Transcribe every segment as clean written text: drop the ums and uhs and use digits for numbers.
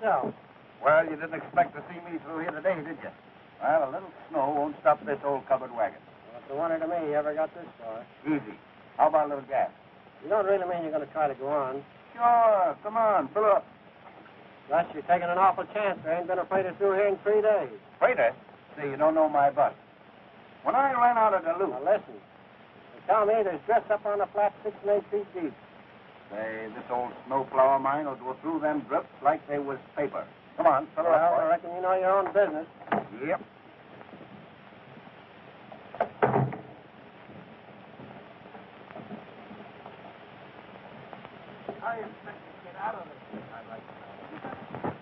yourself? Well, you didn't expect to see me through here today, did you? Well, a little snow won't stop this old covered wagon. Well, it's a wonder to me you ever got this far. Easy. How about a little gas? You don't really mean you're going to try to go on? Sure. Come on, fill up. Gus, you're taking an awful chance. There ain't been a freighter through here in 3 days. Freighter? See, you don't know my bus. When I ran out of Duluth... Now, listen. They tell me there's drifts up on the flat 6 and 8 feet deep. Say, this old snowplow of mine will go through them drifts like they was paper. Come on, fill up. Well, boy. I reckon you know your own business. Yep. How you expect to get out of this? I'd like to know.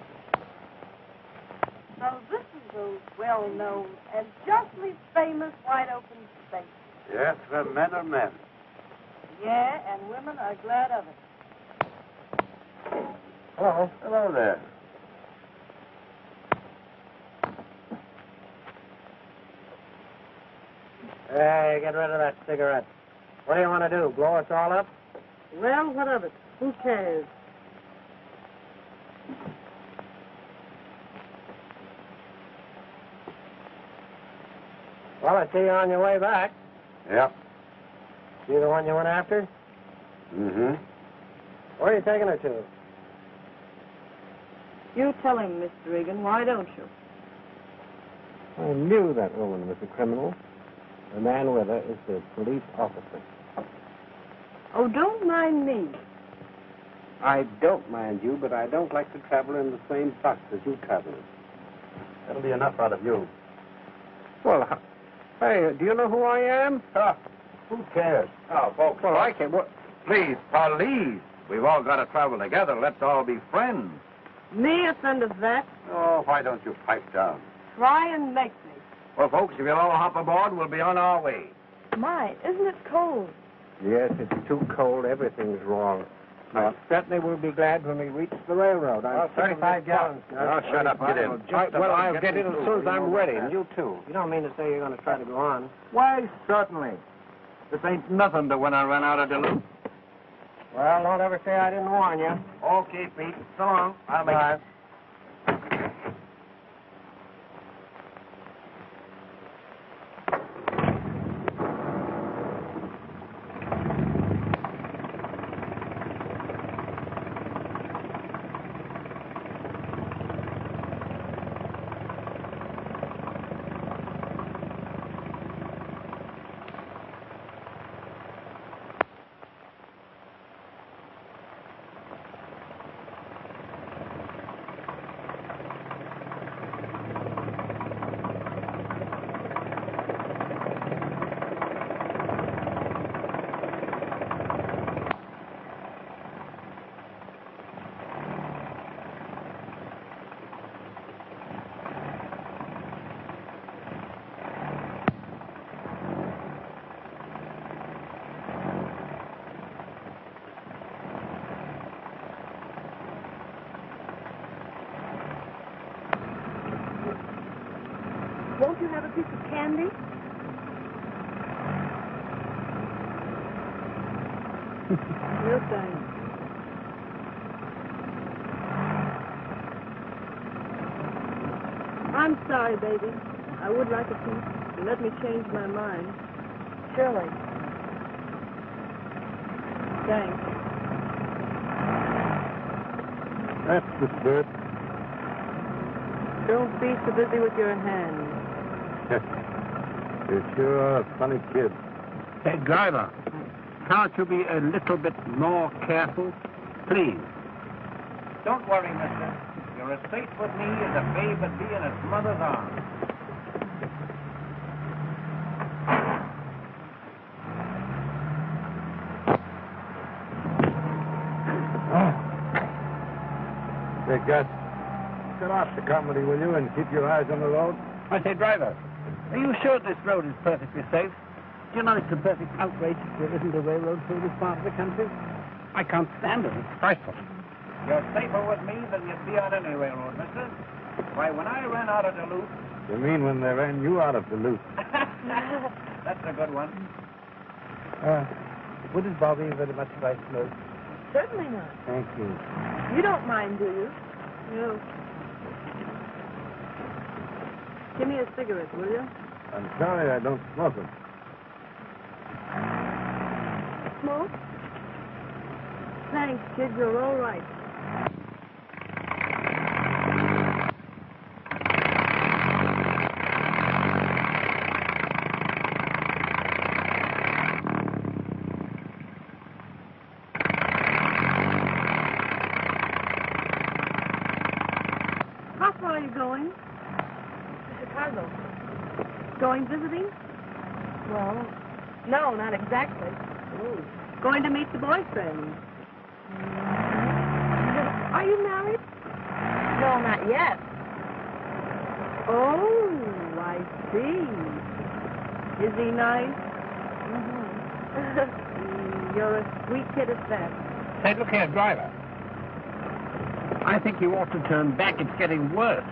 So this is the well-known and justly famous wide-open space. Yes, where men are men. Yeah, and women are glad of it. Hello. Hello there. Hey, get rid of that cigarette. What do you want to do, blow us all up? Well, what of it? Who cares? Well, I see you're on your way back. Yep. You the one you went after? Mm-hmm. Where are you taking her to? You tell him, Mr. Egan, why don't you? I knew that woman was a criminal. The man with her is the police officer. Oh, don't mind me. I don't mind you, but I don't like to travel in the same bus as you travel in. That'll be enough out of you. Well, hey, do you know who I am? Who cares? Oh, folks. Well, I can. What? Please, police. We've all got to travel together. Let's all be friends. Me offend of that? Oh, why don't you pipe down? Try and make me. Well, folks, if you'll all hop aboard, we'll be on our way. My, isn't it cold? Yes, it's too cold. Everything's wrong. I certainly will be glad when we reach the railroad. I'm 35 gallons. Oh, shut up. Get in. Well, I'll get in as soon as I'm ready, and you too. You don't mean to say you're going to try to go on? Why, certainly. This ain't nothing to when I run out of Duluth. Well, don't ever say I didn't warn you. Okay, Pete. So long. I'll make it. Won't you have a piece of candy? No thanks. I'm sorry, baby. I would like a piece. You let me change my mind. Surely. Thanks. That's the spirit. Don't be so busy with your hands. You sure are a funny kid. Hey, driver, can't you be a little bit more careful? Please. Don't worry, mister. You're as safe with me as a babe would be in its mother's arms. Hey, Gus, get off the comedy, will you, and keep your eyes on the road? I say, driver, are you sure this road is perfectly safe? Do you know it's a perfect outrage there isn't a railroad through this part of the country? I can't stand it. It's frightful. You're safer with me than you'd be on any railroad, mister. Why, when I ran out of Duluth... You mean when they ran you out of Duluth? That's a good one. Wouldn't bother you very much if I smoked? Certainly not. Thank you. You don't mind, do you? No. Give me a cigarette, will you? I'm sorry I don't smoke them. Smoke? Thanks, kid. You're all right. How far are you going? To Chicago. Going visiting? Well, no, not exactly. Oh. Going to meet the boyfriend. Are you married? No, not yet. Oh, I see. Is he nice? You're a sweet kid at that. Say, look here, driver. I think you ought to turn back. It's getting worse.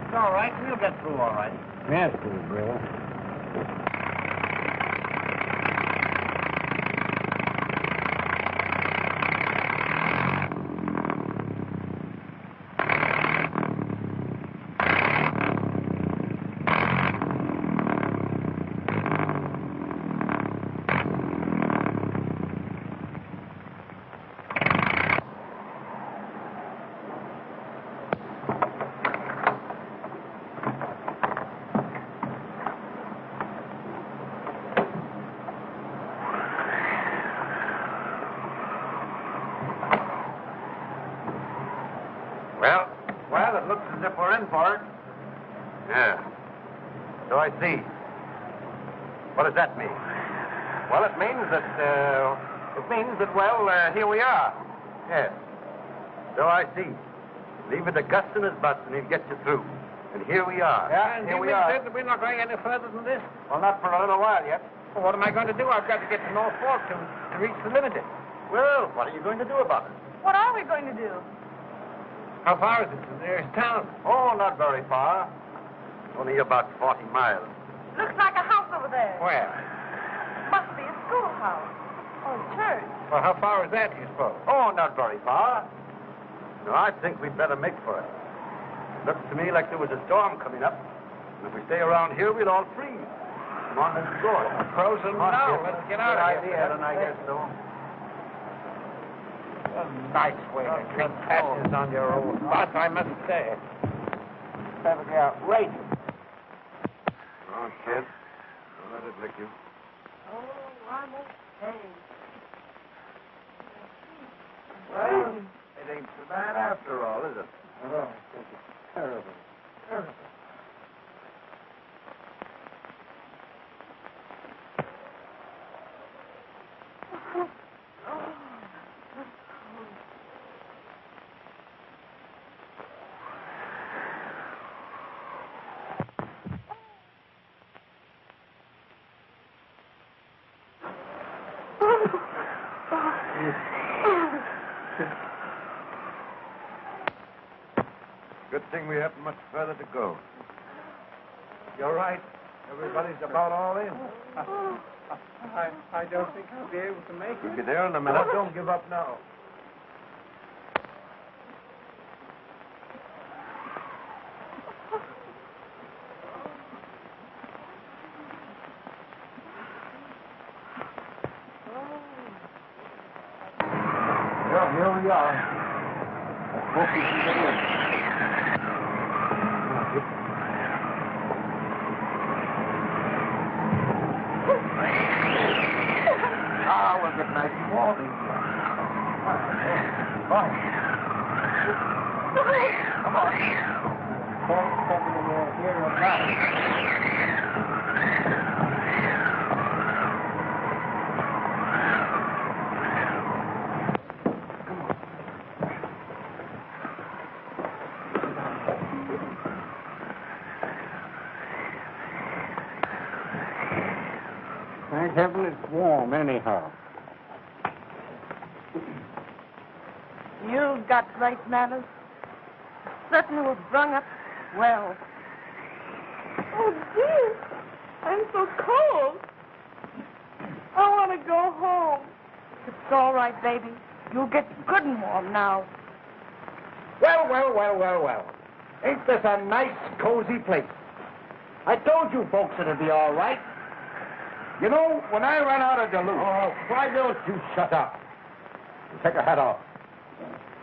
It's all right. We'll get through all right. Yes, little brother. Well, it looks as if we're in for it. Yeah. So I see. What does that mean? Well, it means that, here we are. Yes. So I see. Leave it to Gus and his bus and he'll get you through. And here we are. Yeah, And here you we mean are. that we're not going any further than this? Well, not for a little while yet. Well, what am I going to do? I've got to get to North Fork to reach the limited. Well, what are you going to do about it? What are we going to do? How far is it to the nearest town? Oh, not very far. Only about 40 miles. Looks like a house over there. Where? Must be a schoolhouse. Or a church. Well, how far is that, do you suppose? Oh, not very far. No, I think we'd better make for it. Looks to me like there was a storm coming up. And if we stay around here, we'll all freeze. Come on, let's go. Frozen now. Let's get out of here. Then I guess so. A nice way to treat passengers on your old bus, I must say. Perfectly outrageous. Oh, kid. Don't let it lick you. Oh, I'm okay. Well, it ain't so bad after all, is it? Oh, this is terrible. Terrible. Good thing we haven't much further to go. You're right. Everybody's about all in. I don't think I'll be able to make We'll be there in a minute. Don't give up now. Well, here we are. I hope you can get in. We'll get nice and warm. Fine. Come on. Don't step in there here or back. Thank heaven it's warm, anyhow. You've got great manners. Certainly was brung up well. Oh, dear. I'm so cold. I want to go home. It's all right, baby. You'll get good and warm now. Well. Ain't this a nice, cozy place? I told you folks it'd be all right. You know, when I ran out of Duluth... Oh, why don't you shut up? And take your hat off.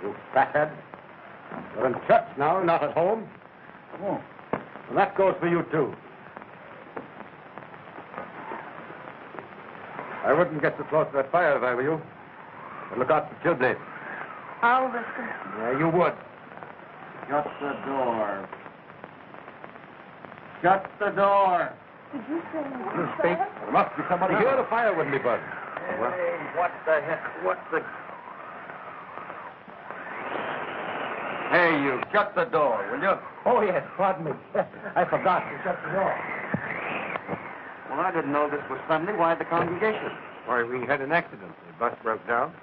You fathead. You're in church now, not at home. Oh. And that goes for you, too. I wouldn't get too close to that fire if I were you. But look out for chimney. I'll listen. Yeah, you would. Shut the door. Shut the door. Did you say You speak. There must be somebody here. The fire wouldn't be burning. Hey, what the heck? What the... Hey, you, shut the door, will you? Oh, yes, pardon me. I forgot to shut the door. Well, I didn't know this was Sunday. Why the congregation? Why, we had an accident. The bus broke down.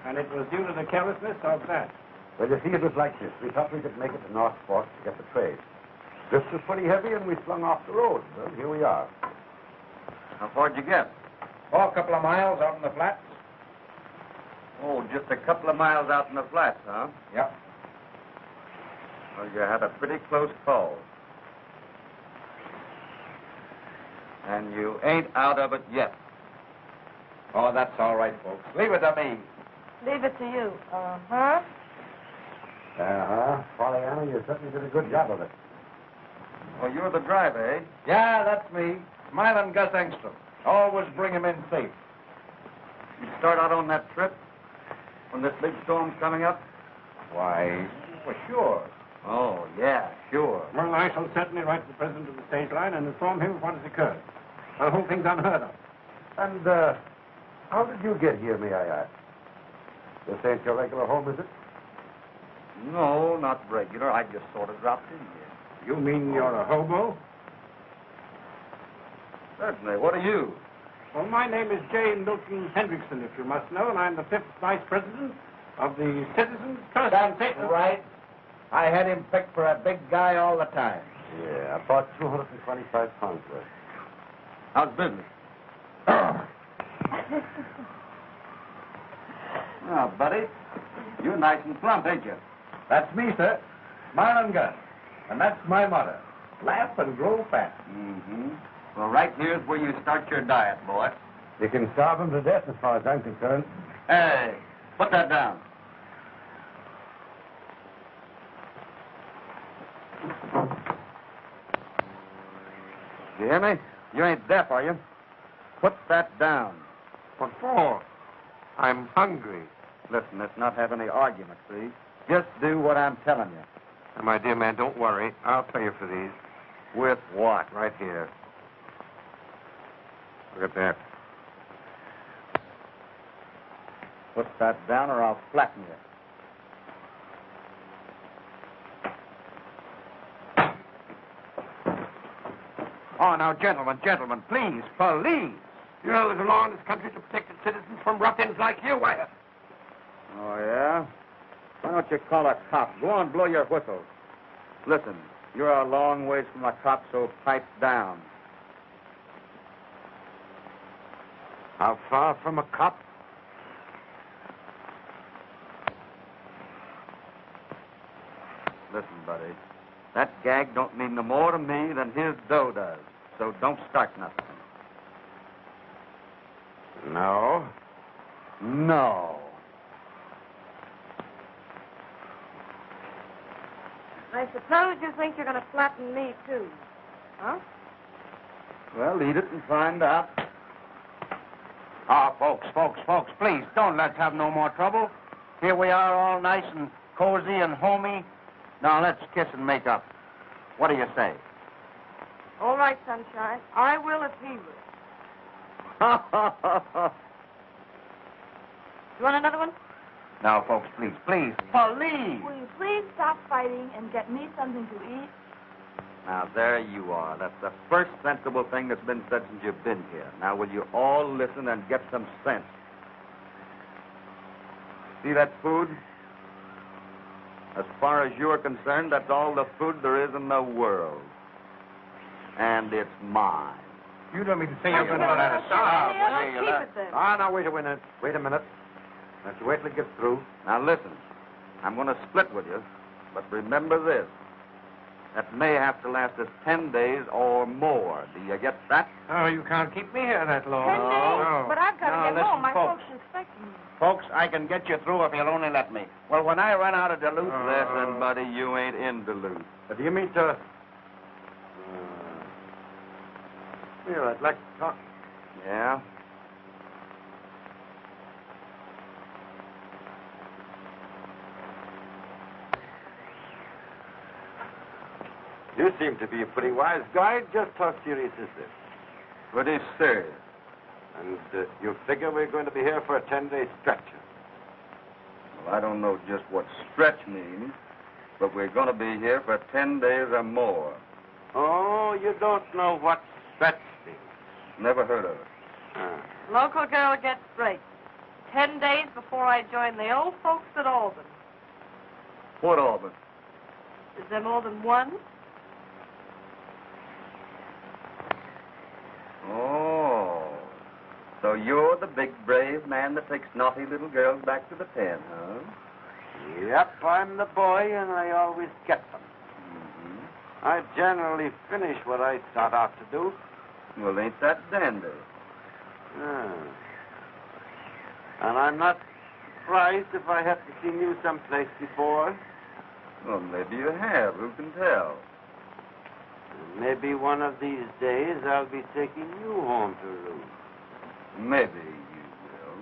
And it was due to the carelessness of that. Well, you see, it was like this. We thought we could make it to North Fork to get the trade. This was pretty heavy, and we flung off the road. Well, here we are. How far'd you get? Oh, a couple of miles out in the flats. Oh, just a couple of miles out in the flats, huh? Yep. Well, you had a pretty close call. And you ain't out of it yet. Oh, that's all right, folks. Leave it to me. Leave it to you. Uh-huh. Pollyanna, you certainly did a good job of it. Oh, you're the driver, eh? Yeah, that's me. Smiling Gus Engstrom. Always bring him in safe. You start out on that trip when this big storm's coming up? Why, for sure. Oh, yeah, sure. Well, I shall certainly write to the president of the stage line and inform him of what has occurred. The whole thing's unheard of. And, how did you get here, may I ask? This ain't your regular home, is it? No, not regular. I just sort of dropped in here. You mean you're a hobo? Certainly. What are you? Well, my name is J. Milton Hendrickson, if you must know, and I'm the 5th Vice President of the Citizens Trust. That's right. I had him picked for a big guy all the time. Yeah, about 225 pounds worth. How's business? Oh, buddy, you're nice and plump, ain't you? That's me, sir. Smiling Gus. And that's my motto. Laugh and grow fat. Mm-hmm. Well, right here's where you start your diet, boy. You can starve him to death as far as I'm concerned. Hey, put that down. You hear me? You ain't deaf, are you? Put that down. What for? I'm hungry. Listen, let's not have any argument, see? Just do what I'm telling you. My dear man, don't worry. I'll pay you for these. With what? Right here. Look at that. Put that down or I'll flatten you. Oh, now, gentlemen, please, police. You know there's a law in this country to protect its citizens from ruffians like you. Why? Oh, yeah? Why don't you call a cop? Go on, blow your whistle. Listen, you're a long ways from a cop, so pipe down. How far from a cop? Listen, buddy, that gag don't mean no more to me than his dough does. So don't start nothing. No. No. I suppose you think you're going to flatten me, too. Huh? Well, eat it and find out. Ah, folks, please, don't let's have no more trouble. Here we are all nice and cozy and homey. Now, let's kiss and make up. What do you say? All right, Sunshine. I will if he will. You want another one? Now, folks, please. Police! Will you please stop fighting and get me something to eat? Now, there you are. That's the first sensible thing that's been said since you've been here. Now, will you all listen and get some sense? See that food? As far as you're concerned, that's all the food there is in the world. And it's mine. You don't mean to say you're going to let us I'll keep it then. Ah, now, wait a minute. Wait a minute. Let's wait till it gets through. Now, listen. I'm going to split with you. But remember this. That may have to last us 10 days or more. Do you get that? Oh, you can't keep me here that long. 10 days? No. But I've got to No, get listen, home. My folks. folks are expecting me. Folks, I can get you through if you'll only let me. Well, when I run out of Duluth... Listen, buddy, you ain't in Duluth. Do you mean to... Here, I'd like to talk. Yeah? You seem to be a pretty wise guy. Just how serious is this? Pretty serious. And you figure we're going to be here for a 10-day stretch? Well, I don't know just what stretch means, but we're going to be here for 10 days or more. Oh, you don't know what stretch means. Never heard of it. Local girl gets straight. 10 days before I join the old folks at Albany. What, Auburn? Is there more than one? Oh. So you're the big, brave man that takes naughty little girls back to the pen, huh? Yep, I'm the boy, and I always get them. Mm-hmm. I generally finish what I start out to do. Well, ain't that dandy? And I'm not surprised if I haven't seen you someplace before. Well, maybe you have. Who can tell? Maybe one of these days I'll be taking you home to roost. Maybe you will.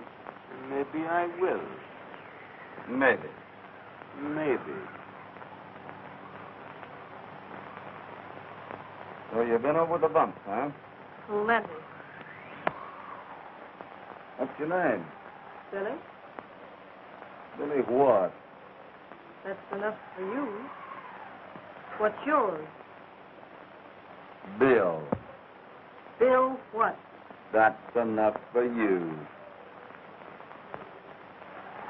Maybe I will. Maybe. Maybe. So you've been over the bumps, huh? Plenty. What's your name? Billy, Billy what? that's enough for you. What's yours? Bill. Bill what? That's enough for you.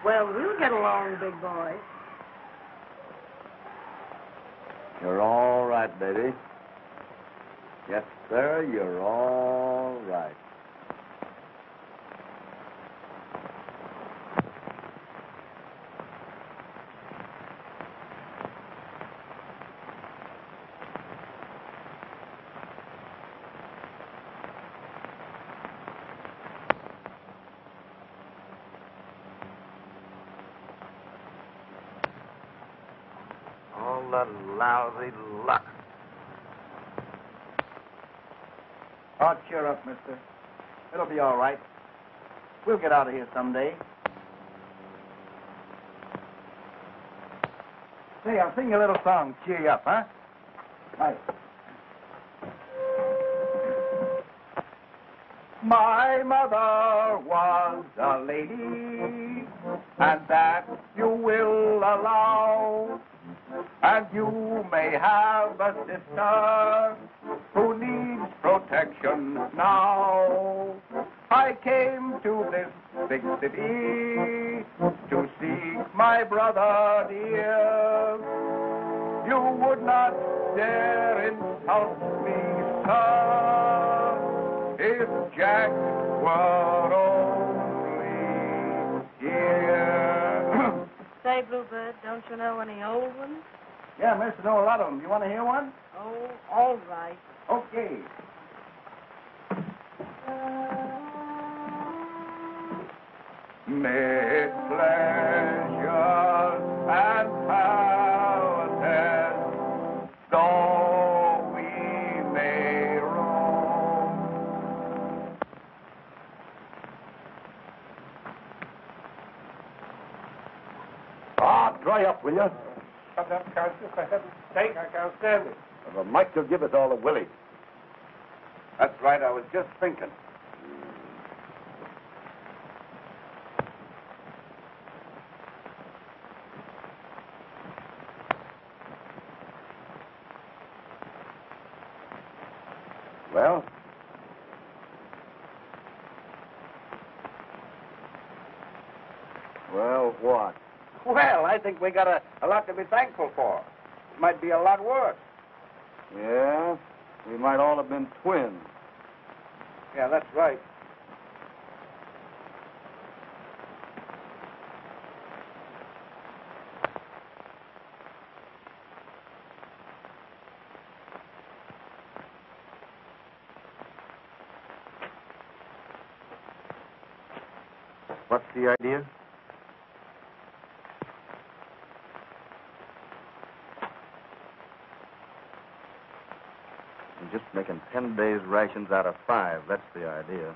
Well, we'll get along, big boy. You're all right, baby. Yes, sir, you're all right. All the lousy luck. Oh, cheer up, mister. It'll be all right. We'll get out of here someday. Say, I'll sing you a little song. Cheer you up, huh? Right. My mother was a lady, and that you will allow. And you may have a sister who needs protection now. I came to this big city to seek my brother dear. You would not dare insult me, sir, if Jack were only here. Say, Bluebird, don't you know any old ones? Yeah, mister, know a lot of them. You want to hear one? Oh, all right. Okay. Mid pleasures and palaces, though we may roam. Ah, dry up, will you? Shut up, Countess. For heaven's sake, I can't stand it. The Mike will give us all a willy. That's right, I was just thinking. Well? Well, what? Well, I think we got a lot to be thankful for. It might be a lot worse. Yeah? We might all have been twins. Yeah, that's right. What's the idea? I'm just making 10 days' rations out of 5. That's the idea.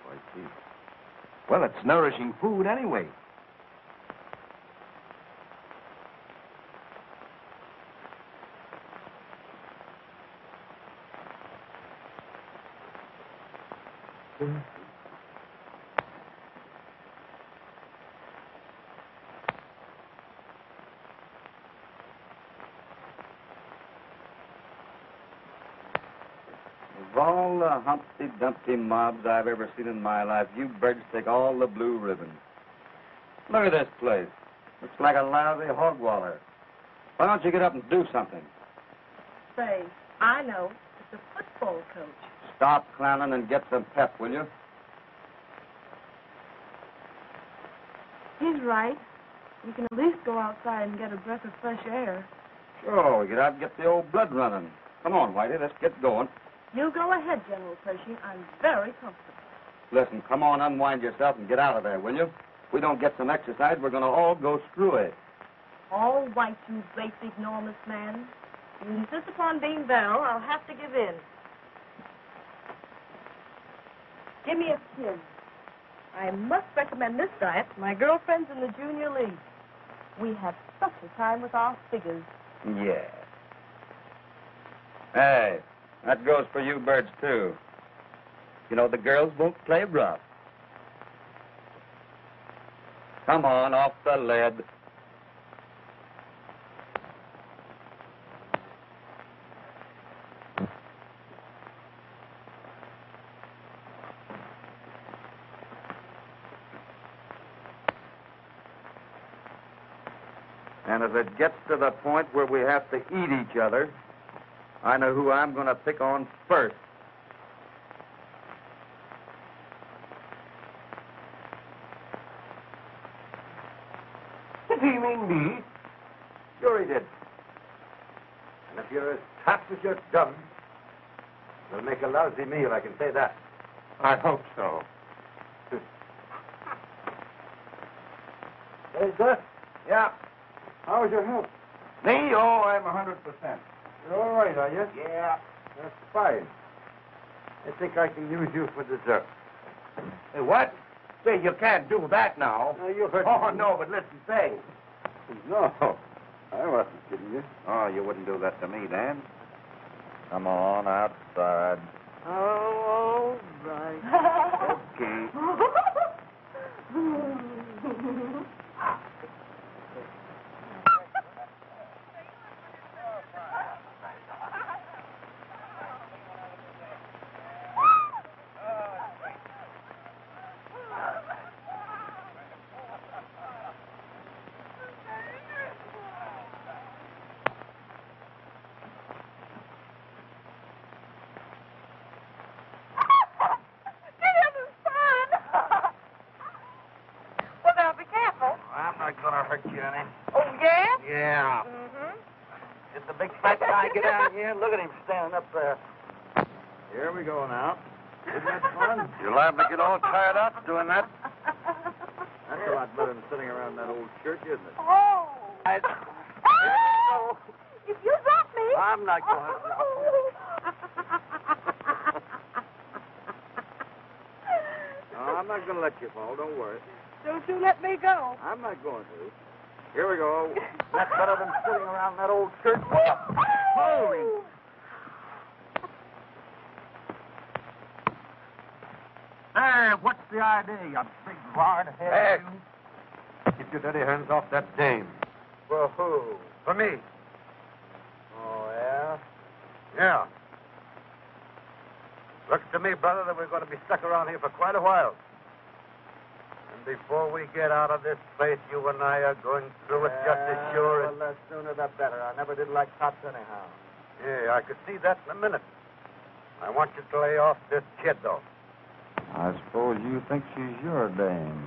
Why, gee. Well, it's nourishing food anyway. Of all the Humpty Dumpty mobs I've ever seen in my life, you birds take all the blue ribbons. Look at this place. Looks like a lousy hog waller. Why don't you get up and do something? Say, I know. It's a football coach. Stop clowning and get some pep, will you? He's right. We can at least go outside and get a breath of fresh air. Sure, we get out and get the old blood running. Come on, Whitey, let's get going. You go ahead, General Pershing. I'm very comfortable. Listen, come on, unwind yourself and get out of there, will you? If we don't get some exercise, we're going to all go screw it. All right, you great big enormous man. You insist upon being well, I'll have to give in. Give me a kid. I must recommend this diet to my girlfriends in the junior league. We have such a time with our figures. Yeah. Hey, that goes for you birds, too. You know, the girls won't play rough. Come on, off the lead. And if it gets to the point where we have to eat each other, I know who I'm going to pick on first. Did he mean me? Sure he did. And if you're as tough as you're dumb, you'll make a lousy meal, I can say that. I hope so. Hey, Gus? Yeah. How's your health? Me? Oh, I'm 100%. You're all right, are you? Yeah. That's fine. I think I can use you for dessert. Hey, what? Say, you can't do that now. No, you heard Oh, me. no, but listen, say. No, I wasn't kidding you. Oh, you wouldn't do that to me, Dan. Come on, outside. Oh, all right. Okay. I'm not going to hurt you any. Oh, yeah? Yeah. Mm-hmm. Did the big fat guy get out here? Look at him standing up there. Here we go now. Isn't that fun? You're liable to get all tired out doing that. That's a lot better than sitting around that old church, isn't it? Oh. Oh, If you drop me. I'm not going to drop you. No, I'm not going to let you fall. Don't worry. Don't you let me go. I'm not going to. Here we go. That's better than sitting around that old church. Holy. Hey, what's the idea, you big hard head? Keep your dirty hands off that dame. For who? For me. Oh, yeah? Yeah. Looks to me, brother, that we're going to be stuck around here for quite a while. And before we get out of this place, you and I are going through it just as sure as... Well, the sooner the better. I never did like cops anyhow. Yeah, I could see that in a minute. I want you to lay off this kid, though. I suppose you think she's your dame.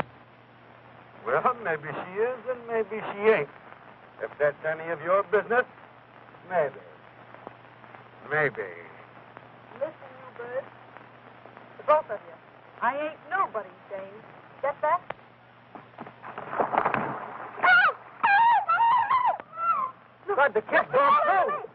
Well, maybe she is and maybe she ain't. If that's any of your business, maybe. Maybe. Listen, you birds. The both of you. I ain't nobody's dame. Get that? God, the kid's gone through.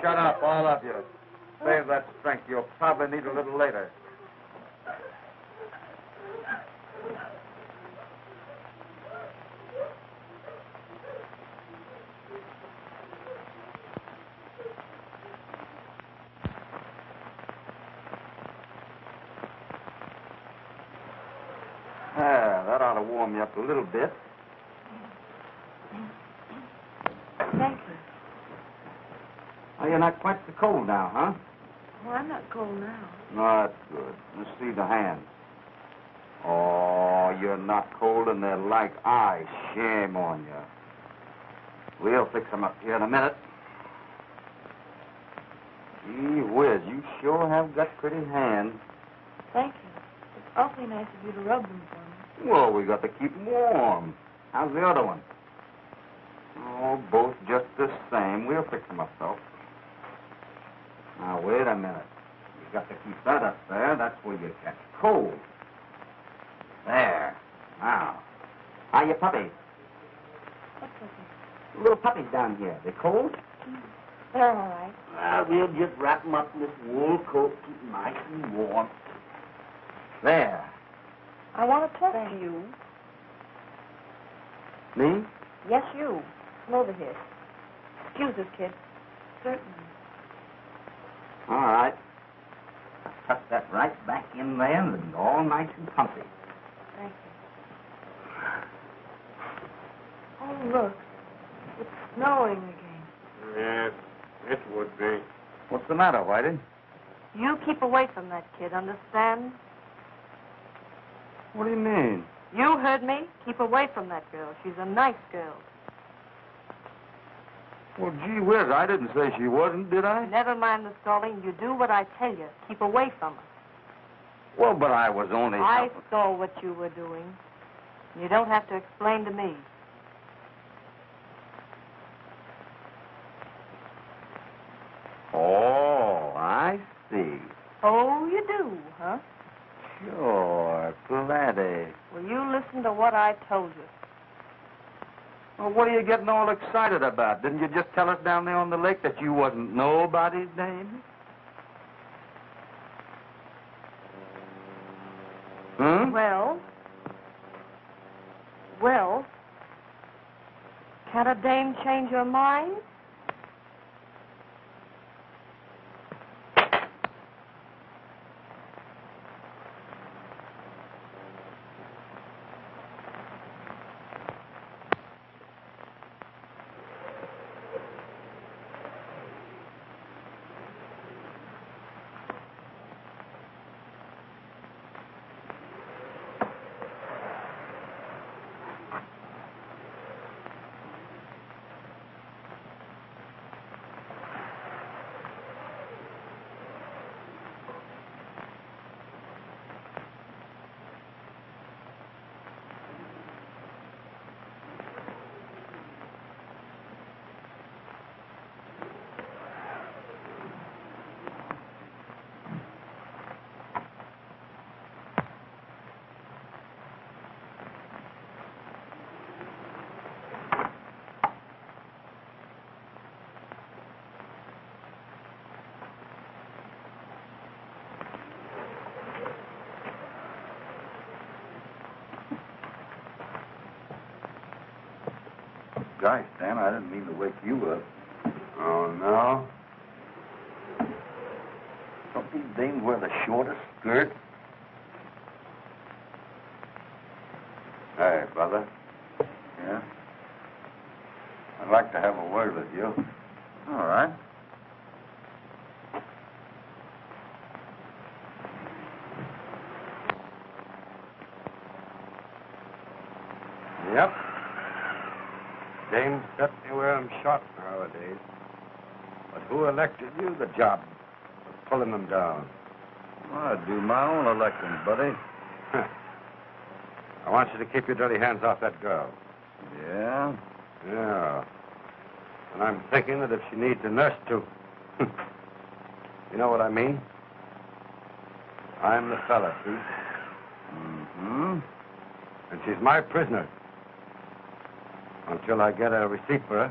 Shut up, all of you. Save that strength. You'll probably need a little later. That ought to warm you up a little bit. Thank you. Oh, you're not quite so cold now, huh? Well, I'm not cold now. No, that's good. Let's see the hands. Oh, you're not cold and they're like ice. Shame on you. We'll fix them up here in a minute. Gee whiz, you sure have got pretty hands. Thank you. It's awfully nice of you to rub them for me. Well, we got to keep them warm. How's the other one? Oh, both just the same. We'll fix them up, though. Now, wait a minute. You got to keep that up there. That's where you catch cold. There. Now. How your puppies? What's okay? Little puppies down here. They cold? They're all right. We'll just wrap them up in this wool coat, keep them nice and warm. There. I want to talk to you. Me? Yes, you. Come over here. Excuse us, kid. Certainly. All right. Tuck that right back in there and all nice and comfy. Thank you. Oh, look. It's snowing again. Yes, it would be. What's the matter, Whitey? You keep away from that kid, understand? What do you mean? You heard me. Keep away from that girl. She's a nice girl. Well, gee whiz, I didn't say she wasn't, did I? Never mind the stalling. You do what I tell you. Keep away from her. Well, but I was only... I saw what you were doing. You don't have to explain to me. Oh, I see. Oh, you do, huh? Sure, plenty. Well, you listen to what I told you. Well, what are you getting all excited about? Didn't you just tell us down there on the lake that you wasn't nobody's name? Hmm? Well, can a dame change her mind? Gosh, Dan, I didn't mean to wake you up. Oh, no? Don't these dames wear the shortest skirt? Hey, brother. Yeah? I'd like to have a word with you. All right. Yep. Dames certainly wear them short nowadays. But who elected you the job of pulling them down? Well, I do my own electing, buddy. I want you to keep your dirty hands off that girl. Yeah? Yeah. And I'm thinking that if she needs a nurse too. You know what I mean? I'm the fella, see? Mm-hmm. And she's my prisoner. Until I get a receipt for her.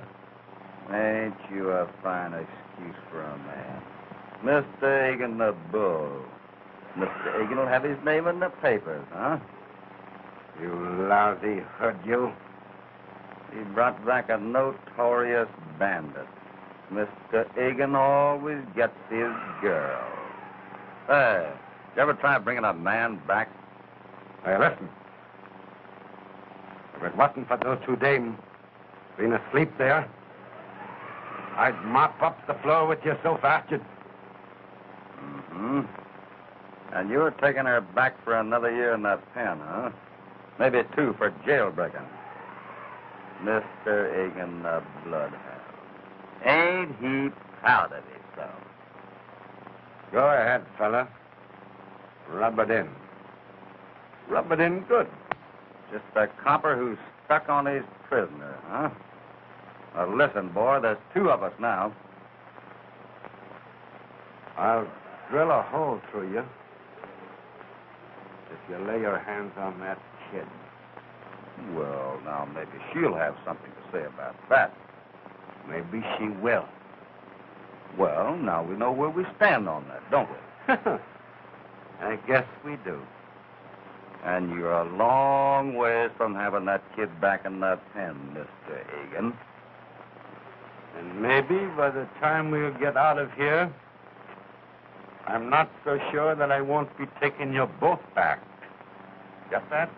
Ain't you a fine excuse for a man? Mr. Egan the Bull. Mr. Egan will have his name in the papers, huh? You lousy hood, you. He brought back a notorious bandit. Mr. Egan always gets his girl. Hey, you ever try bringing a man back? Hey, listen. If it wasn't for those two dames being asleep there, I'd mop up the floor with you so fast you'd... Mm-hmm. And you're taking her back for another year in that pen, huh? Maybe 2 for jailbreaking. Mr. Egan the Bloodhound. Ain't he proud of himself? Go ahead, fella. Rub it in. Rub it in good. Just a copper who's stuck on his prisoner, huh? Now, listen, boy, there's 2 of us now. I'll drill a hole through you if you lay your hands on that kid. Well, now, maybe she'll have something to say about that. Maybe she will. Well, now we know where we stand on that, don't we? I guess we do. And you're a long ways from having that kid back in that pen, Mr. Hagan. And maybe by the time we'll get out of here, I'm not so sure that I won't be taking you both back. Get that?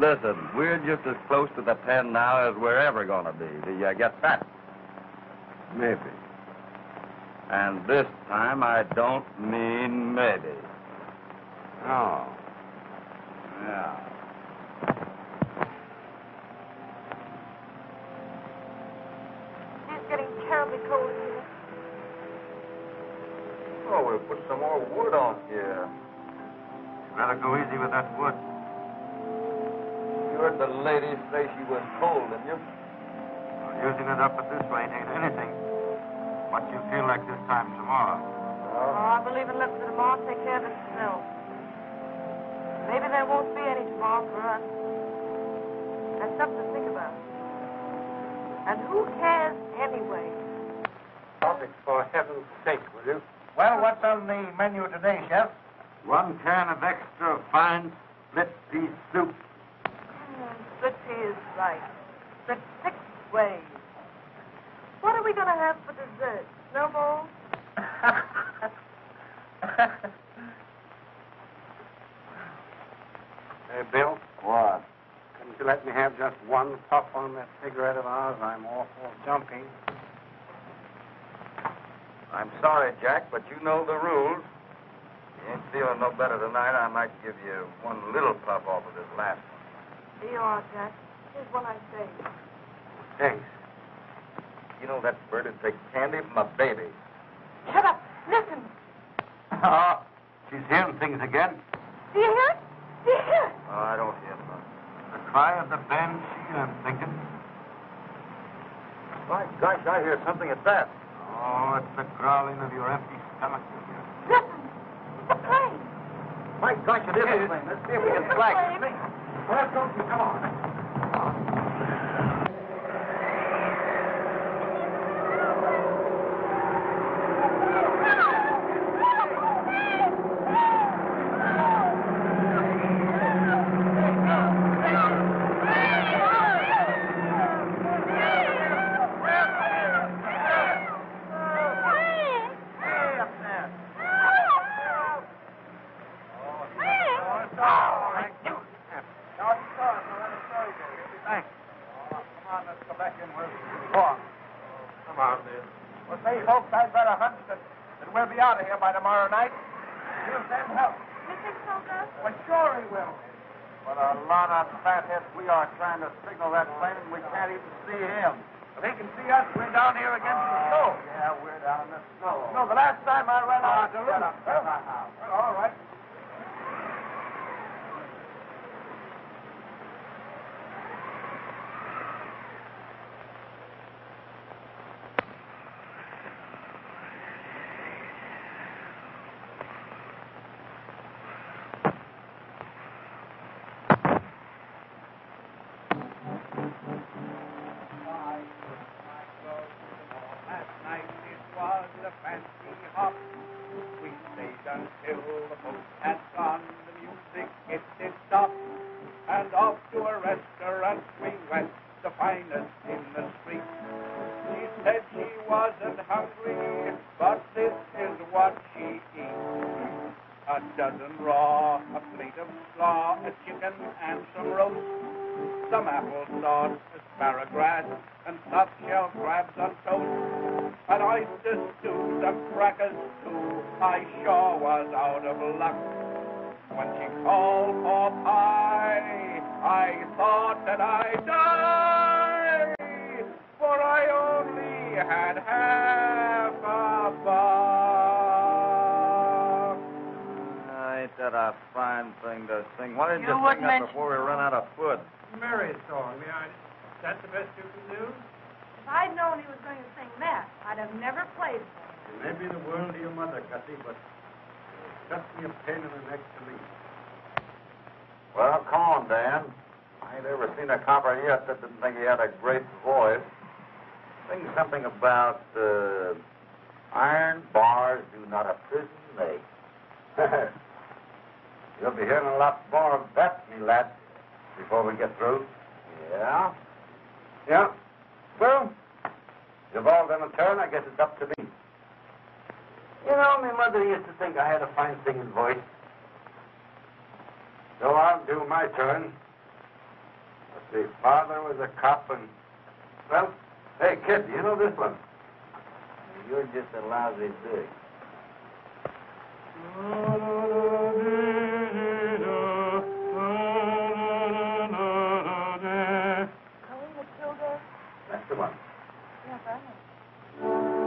Listen, we're just as close to the pen now as we're ever going to be. Do you get that? Maybe. And this time I don't mean maybe. Oh. Yeah. It's getting terribly cold here. Oh, we'll put some more wood on here. You better go easy with that wood. You heard the lady say she was cold, didn't you? Well, using it up at this rate ain't anything. What you feel like this time tomorrow. Oh, I believe in letting the tomorrow take care of itself. Maybe there won't be any tomorrow for us. That's something to think about. And who cares anyway? Topic, for heaven's sake, will you? Well, what's on the menu today, Chef? 1 can of extra fine split pea soup. Split pea is right. Split 6 ways. What are we going to have for dessert? Snowballs? Hey, Bill. What? Couldn't you let me have just 1 puff on that cigarette of ours? I'm awful jumpy. I'm sorry, Jack, but you know the rules. You ain't feeling no better tonight, I might give you 1 little puff off of this last one. Here you are, Jack. Here's what I say. Thanks. You know that bird would take candy from a baby. Shut up. Listen. Oh, she's hearing things again. Do you hear it? Do you hear it? Oh, I don't hear much. The cry of the banshee, I'm thinking. My gosh, I hear something at that. Oh, it's the growling of your empty stomach you hear. Listen. It's a plane. My gosh, it is a plane. Let's see if we can It's a flag plane. it. Well, don't you come on. Well, come on, Dan. I ain't ever seen a copper yet that didn't think he had a great voice. Sing something about iron bars do not a prison make. You'll be hearing a lot more of that, me lad, before we get through. Yeah? Yeah? Well, you've all done a turn. I guess it's up to me. You know, my mother used to think I had a fine singing voice. So I'll do my turn. Let's see, father was a cop and... Well, hey, kid, do you know this one? You're just a lousy dick. That's the one. Yes, I know.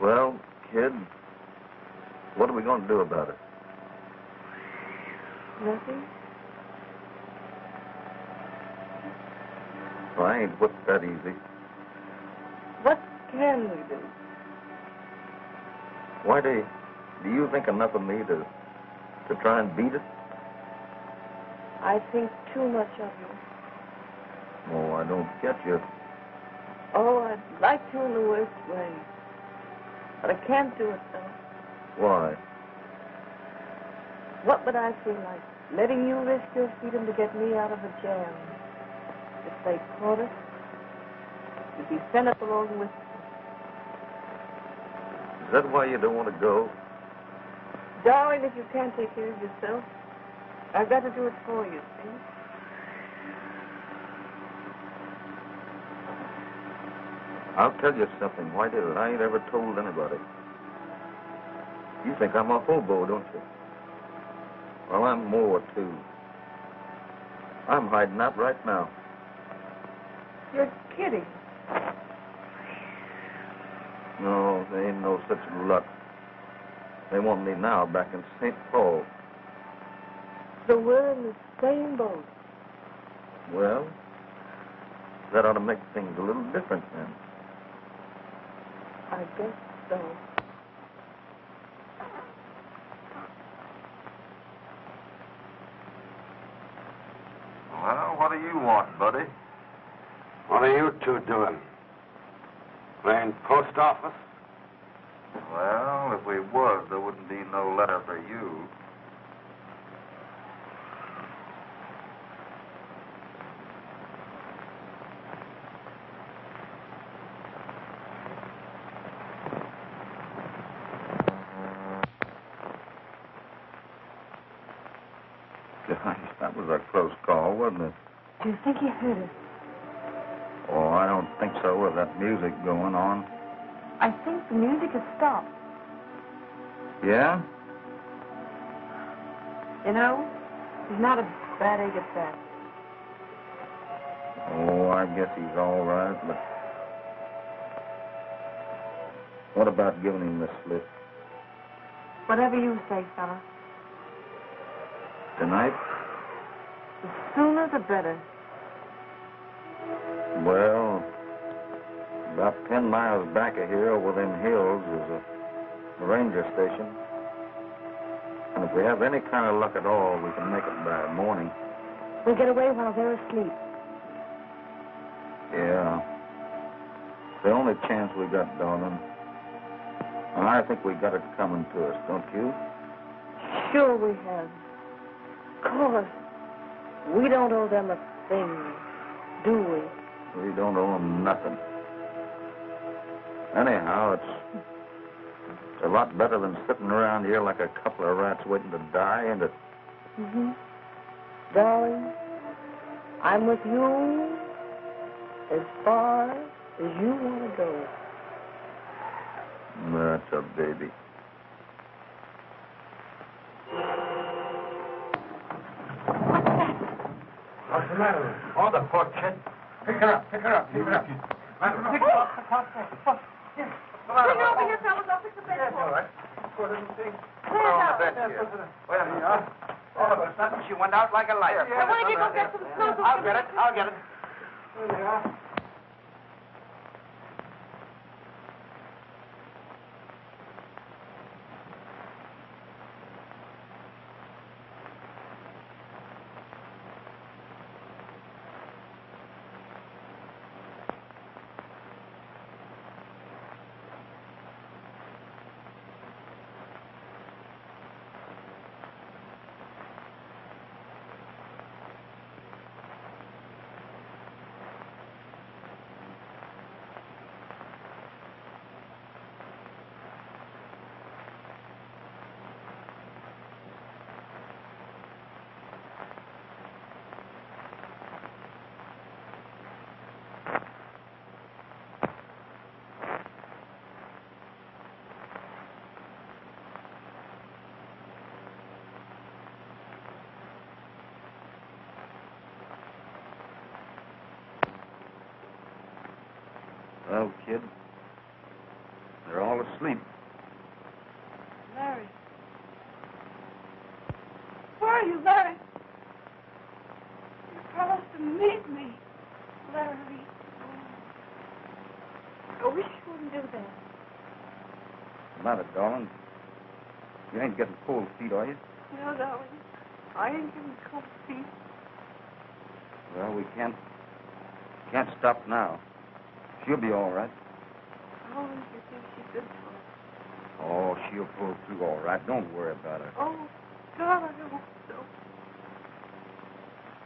Well, kid, what are we going to do about it? Nothing? Well, I ain't whipped that easy. What can we do? Why do you think enough of me to try and beat it? I think too much of you. Oh, I don't get you. Oh, I'd like to in the worst way. But I can't do it, though. Why? What would I feel like? Letting you risk your freedom to get me out of a jam. If they caught us, you'd be sent up along with them. Is that why you don't want to go? Darling, if you can't take care of yourself, I've got to do it for you, see? I'll tell you something, Whitey, that I ain't ever told anybody. You think I'm a hobo, don't you? Well, I'm more, too. I'm hiding out right now. You're kidding. No, there ain't no such luck. They want me now back in St. Paul. So we're in the same boat. Well, that ought to make things a little different then. I guess so. Well, what do you want, buddy? What are you two doing? Playing post office? Well, if we was, there wouldn't be no letter for you. Gosh, that was a close call, wasn't it? Do you think he heard us? don't think so with that music going on. I think the music has stopped. Yeah? You know, he's not a bad egg at that. Oh, I guess he's all right, but... What about giving him the slip? Whatever you say, fella. Tonight? The sooner the better. Well, about 10 miles back of here over them hills is a ranger station. And if we have any kind of luck at all, we can make it by morning. We'll get away while they're asleep. Yeah. The only chance we got, darling. And I think we got it coming to us, don't you? Sure we have. Of course. We don't owe them a thing, do we? We don't owe them nothing. Anyhow, it's a lot better than sitting around here like a couple of rats waiting to die, isn't it? Mm-hmm. Darling, I'm with you as far as you want to go. That's a baby. What's the matter with her? Oh, the poor kid. Pick her up, pick her up, pick her up. Pick her up. Bring her over here, fellas. I'll fix the bed for her. All right. Poor little thing. Lay her down. Wait a minute. All of a sudden, she went out like a light. I want you to go get some snow. I'll get it. I'll get it. There they are. Well, kid, they're all asleep. Larry. Where are you, Larry? You promised to meet me, Larry. I wish you wouldn't do that. What's the matter, darling? You ain't getting cold feet, are you? No, darling. I ain't getting cold feet. Well, we can't stop now. She'll be all right. Oh, you think she's good for us? Oh, she'll pull through all right. Don't worry about her. Oh, God, I hope so.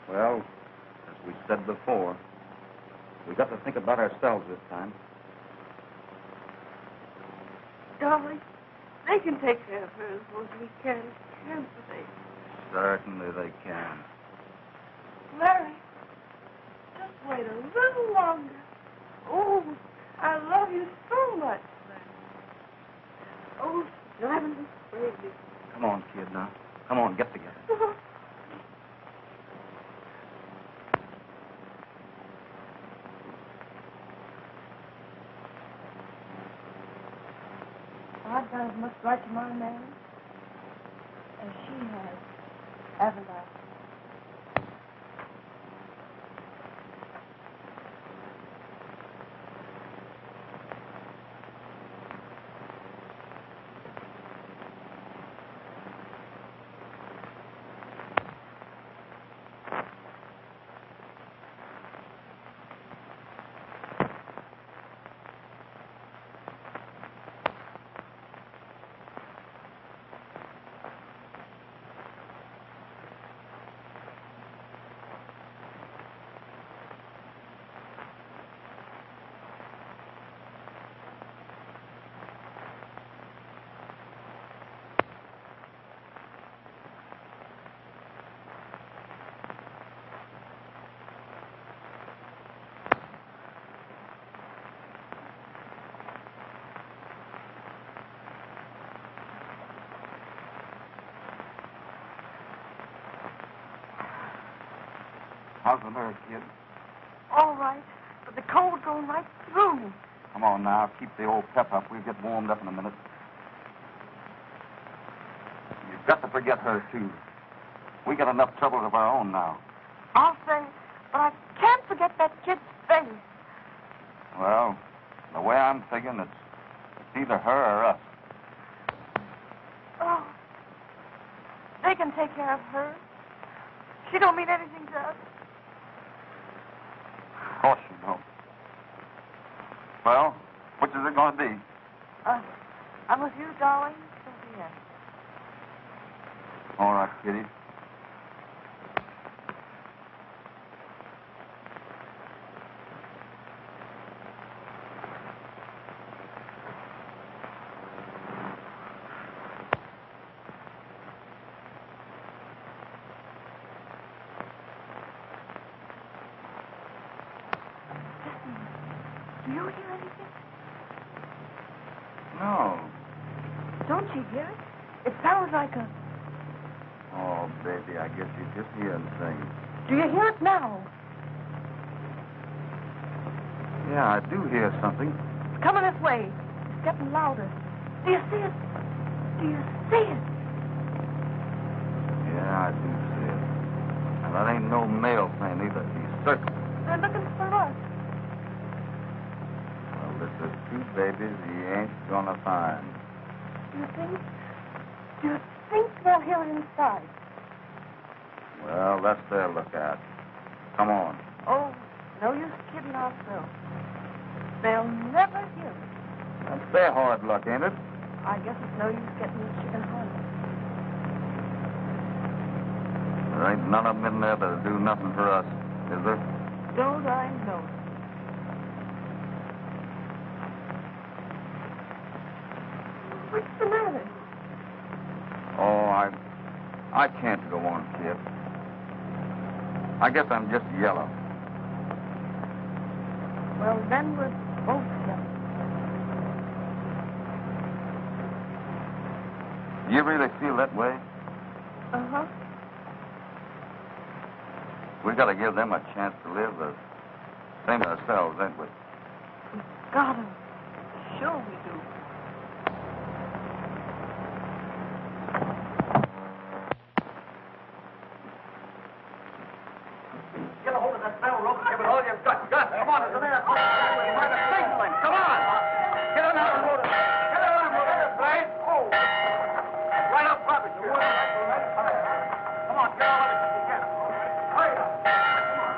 Well, as we said before, we got to think about ourselves this time. Darling, they can take care of her as well as we can, can't they? Certainly they can. Larry, just wait a little longer. Oh, I love you so much, Larry. Oh, it's driving me crazy. Come on, kid, now. Come on, get together. I've done as much right to my man as she has, haven't I? How's the nerve, kid? All right, but the cold's going right through me. Come on now, keep the old pep up. We'll get warmed up in a minute. You've got to forget her, too. We got enough troubles of our own now. I'll say, but I can't forget that kid's face. Well, the way I'm thinking, it's either her or us. Oh, they can take care of her. She don't mean anything to us. Of course you don't. Well, which is it going to be? I'm with you, darling, till the end. All right, Kitty. Do you hear anything? No. Don't you hear it? It sounds like a... Oh, baby, I guess you're just hearing things. Do you hear it now? Yeah, I do hear something. It's coming this way. It's getting louder. Do you see it? Do you see it? Yeah, I do see it. And that ain't no male plane either. He's certain. They're looking for us. Well, this is two babies he ain't gonna find. Do you think they'll hear it inside? Well, that's their lookout. Come on. Oh, no use kidding ourselves. They'll never hear it. That's their hard luck, ain't it? I guess it's no use getting the chicken home. There ain't none of them in there that'll do nothing for us, is there? Don't I know it? What's the matter? Oh, I can't go on, kid. I guess I'm just yellow. Well, then we're both yellow. You really feel that way? Uh-huh. We gotta give them a chance to live the same as ourselves, ain't we? Got 'em. Sure we do. Get a hold of that bell rope and give it all you've got. Come on, it's a minute. Find a safe link. Come on. Get on out and load it. Get on and load it, Blade. Oh. Right up front with you. Come on, get all of it you can. Hurry up. Come on.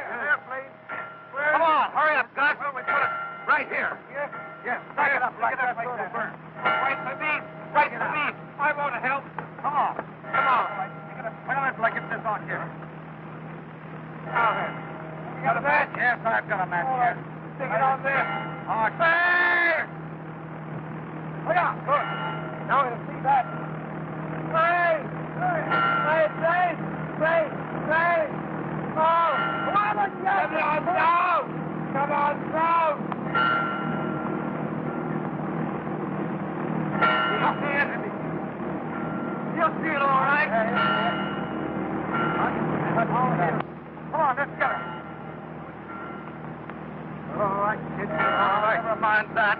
There, Blade. Come on, hurry up, Gus. Well, we put it right here. Yes, back it up like that. Right for me. Right for me. I want to help. Come on. Come on. Well, it's like it's this on here. Now then. You got a match? Yes, I've got a match here. Stick it on there. Oh, say! Oh, yeah, good. Now we'll see that. Say! Say! Say! Say! Say! Oh! Come on, let's go! Come on, down! Come on, down! You'll see it. You'll see it all right. Come on, let's get it. All right, kid. All right. Never mind that.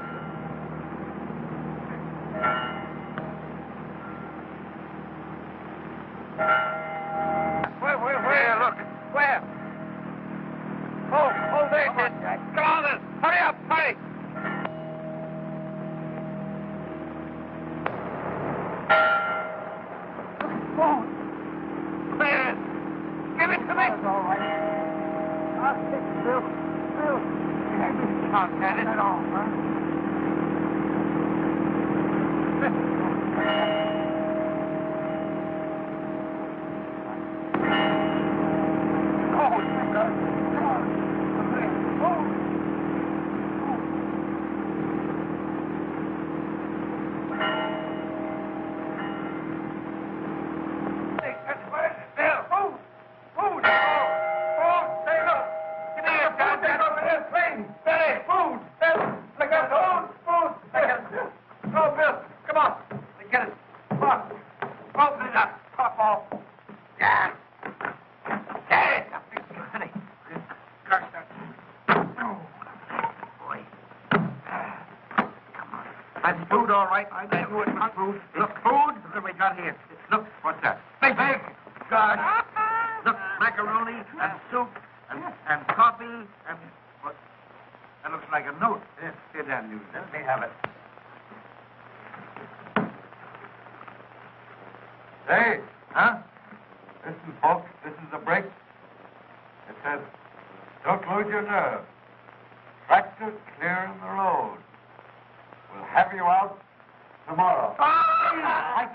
Where? Look. Where? Oh, there, kid. Come on, then. Hurry up, hurry. Man, give it to me. That's all right. I'll take it, Bill. You can't get it at all, huh? Oh, you got it. Come on. Oh. Food! Stay low! Give me a gun! Food! Food! Steady! Food! Steady! Look out! Yeah. Yeah. Honey. Gosh, oh, boy. Come on. That's food, all right. I knew it was food. Look, food. Look what we got here. Look, what's that? Big. Gosh. Look, macaroni and soup and coffee and what? That looks like a note. Here, Dan, you. Let me have it. Hey, huh? Listen, folks, this is the break. It says, don't lose your nerve. Practice clearing the road. We'll have you out tomorrow. I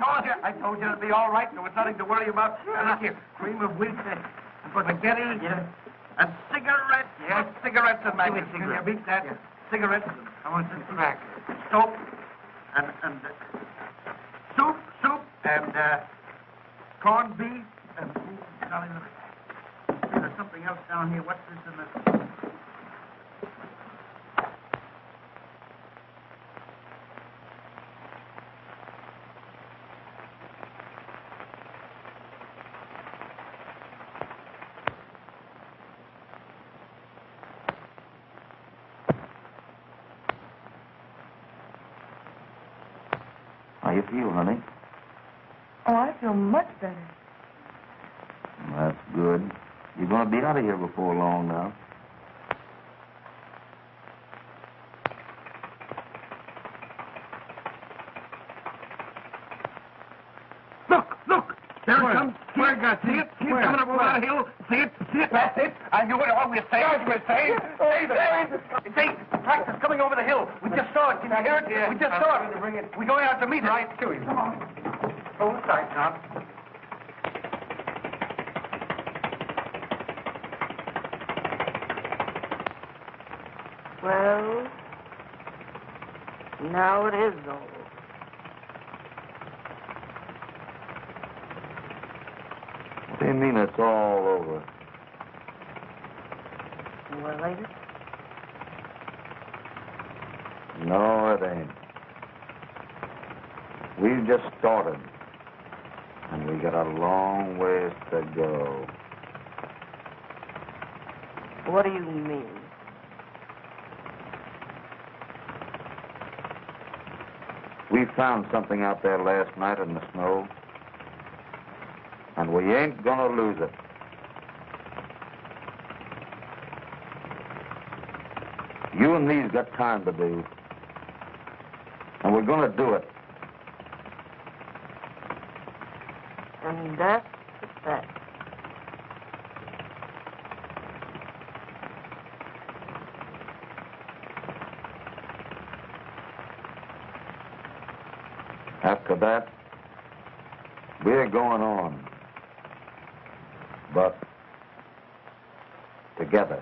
told you it'd be all right. There was nothing to worry about. And look here, cream of wheat and spaghetti. Yeah. And cigarettes. Yes, cigarettes and maggots. Can you beat that? Yeah. Cigarettes. I want some crack. Soap. And soup. And corned beef. And, darling, look. There's something else down here. What's this in the... How you feel, honey? Oh, I feel much better. That's good. You're going to be out of here before long now. Look! There it comes. Where, God? See it? He's coming up over the hill. See it? That's it. I knew it. Oh, we're saved. See, the tractor's coming over the hill. We just saw it. Can you hear it? Yeah. We just saw it. We're going out to meet it. Right to him. Come on. Hold tight, Tom. Well, now it is over. What do you mean it's all over? Well, ain't it? No, it ain't. We've just started. And we got a long ways to go. What do you mean? We found something out there last night in the snow. And we ain't gonna lose it. You and me's got time to do. And we're gonna do it. And that's the fact. After that, we're going on. But together.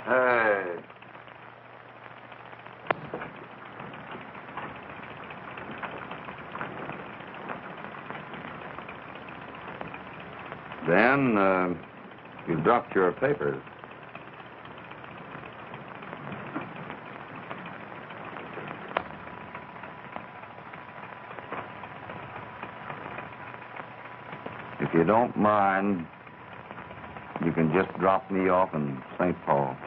Hey. Then, you dropped your papers. you don't mind, you can just drop me off in St. Paul.